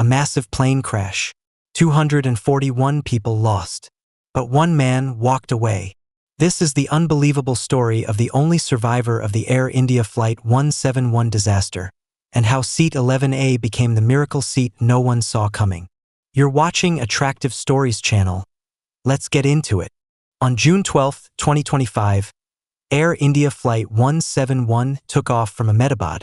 A massive plane crash. 241 people lost. But one man walked away. This is the unbelievable story of the only survivor of the Air India Flight 171 disaster, and how Seat 11A became the miracle seat no one saw coming. You're watching Attractive Stories channel. Let's get into it. On June 12, 2025, Air India Flight 171 took off from Ahmedabad,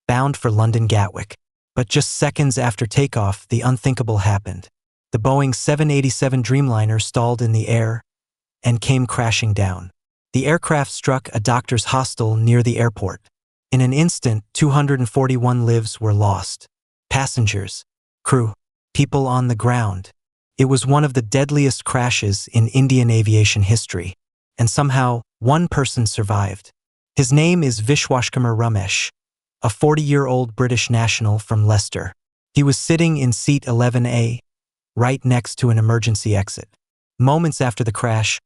bound for London Gatwick. But just seconds after takeoff, the unthinkable happened. The Boeing 787 Dreamliner stalled in the air and came crashing down. The aircraft struck a doctor's hostel near the airport. In an instant, 241 lives were lost. Passengers, crew, people on the ground. It was one of the deadliest crashes in Indian aviation history, and somehow one person survived. His name is Vishwashkumar Ramesh, a 40-year-old British national from Leicester. He was sitting in seat 11A, right next to an emergency exit. Moments after the crash,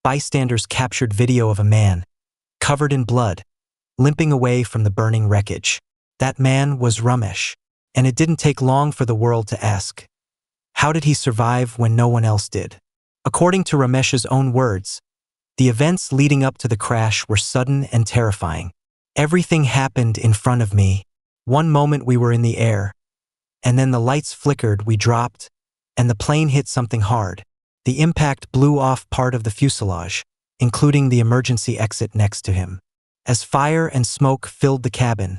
bystanders captured video of a man, covered in blood, limping away from the burning wreckage. That man was Ramesh, and it didn't take long for the world to ask, how did he survive when no one else did? According to Ramesh's own words, the events leading up to the crash were sudden and terrifying. Everything happened in front of me. One moment we were in the air, and then the lights flickered, we dropped, and the plane hit something hard. The impact blew off part of the fuselage, including the emergency exit next to him. As fire and smoke filled the cabin,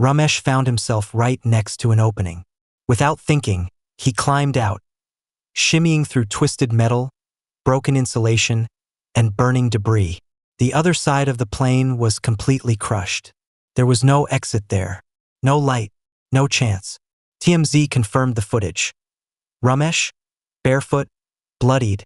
Ramesh found himself right next to an opening. Without thinking, he climbed out, shimmying through twisted metal, broken insulation, and burning debris. The other side of the plane was completely crushed. There was no exit there. No light. No chance. TMZ confirmed the footage. Ramesh, barefoot, bloodied,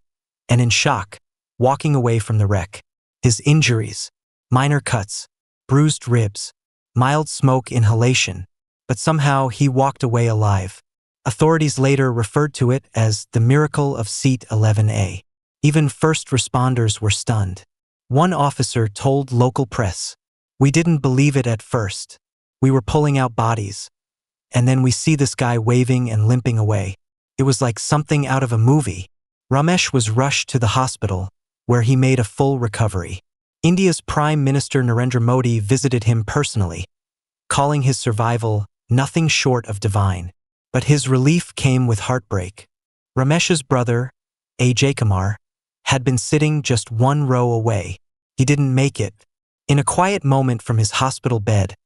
and in shock, walking away from the wreck. His injuries, minor cuts, bruised ribs, mild smoke inhalation, but somehow he walked away alive. Authorities later referred to it as the miracle of Seat 11A. Even first responders were stunned. One officer told local press, "We didn't believe it at first. We were pulling out bodies, and then we see this guy waving and limping away. It was like something out of a movie." Ramesh was rushed to the hospital, where he made a full recovery. India's Prime Minister Narendra Modi visited him personally, calling his survival nothing short of divine. But his relief came with heartbreak. Ramesh's brother, Ajay Kumar, had been sitting just one row away. He didn't make it. In a quiet moment from his hospital bed,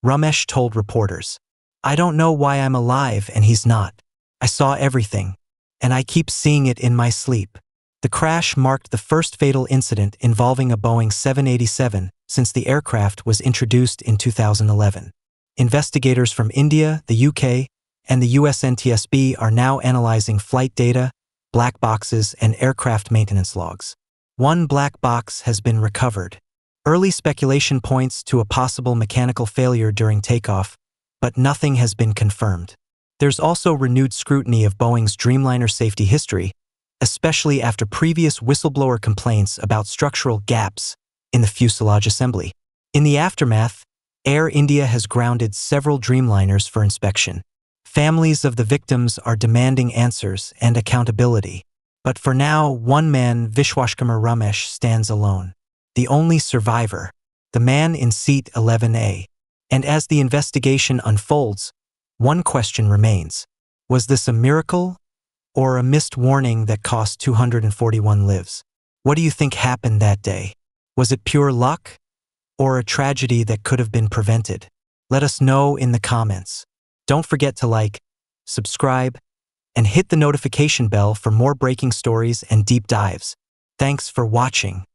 Ramesh told reporters, "I don't know why I'm alive and he's not. I saw everything, and I keep seeing it in my sleep." The crash marked the first fatal incident involving a Boeing 787 since the aircraft was introduced in 2011. Investigators from India, the UK, and the US NTSB are now analyzing flight data, black boxes, and aircraft maintenance logs. One black box has been recovered. Early speculation points to a possible mechanical failure during takeoff, but nothing has been confirmed. There's also renewed scrutiny of Boeing's Dreamliner safety history, especially after previous whistleblower complaints about structural gaps in the fuselage assembly. In the aftermath, Air India has grounded several Dreamliners for inspection. Families of the victims are demanding answers and accountability. But for now, one man, Vishwashkumar Ramesh, stands alone. The only survivor, the man in seat 11A. And as the investigation unfolds, one question remains. Was this a miracle or a missed warning that cost 241 lives? What do you think happened that day? Was it pure luck or a tragedy that could have been prevented? Let us know in the comments. Don't forget to like, subscribe, and hit the notification bell for more breaking stories and deep dives. Thanks for watching.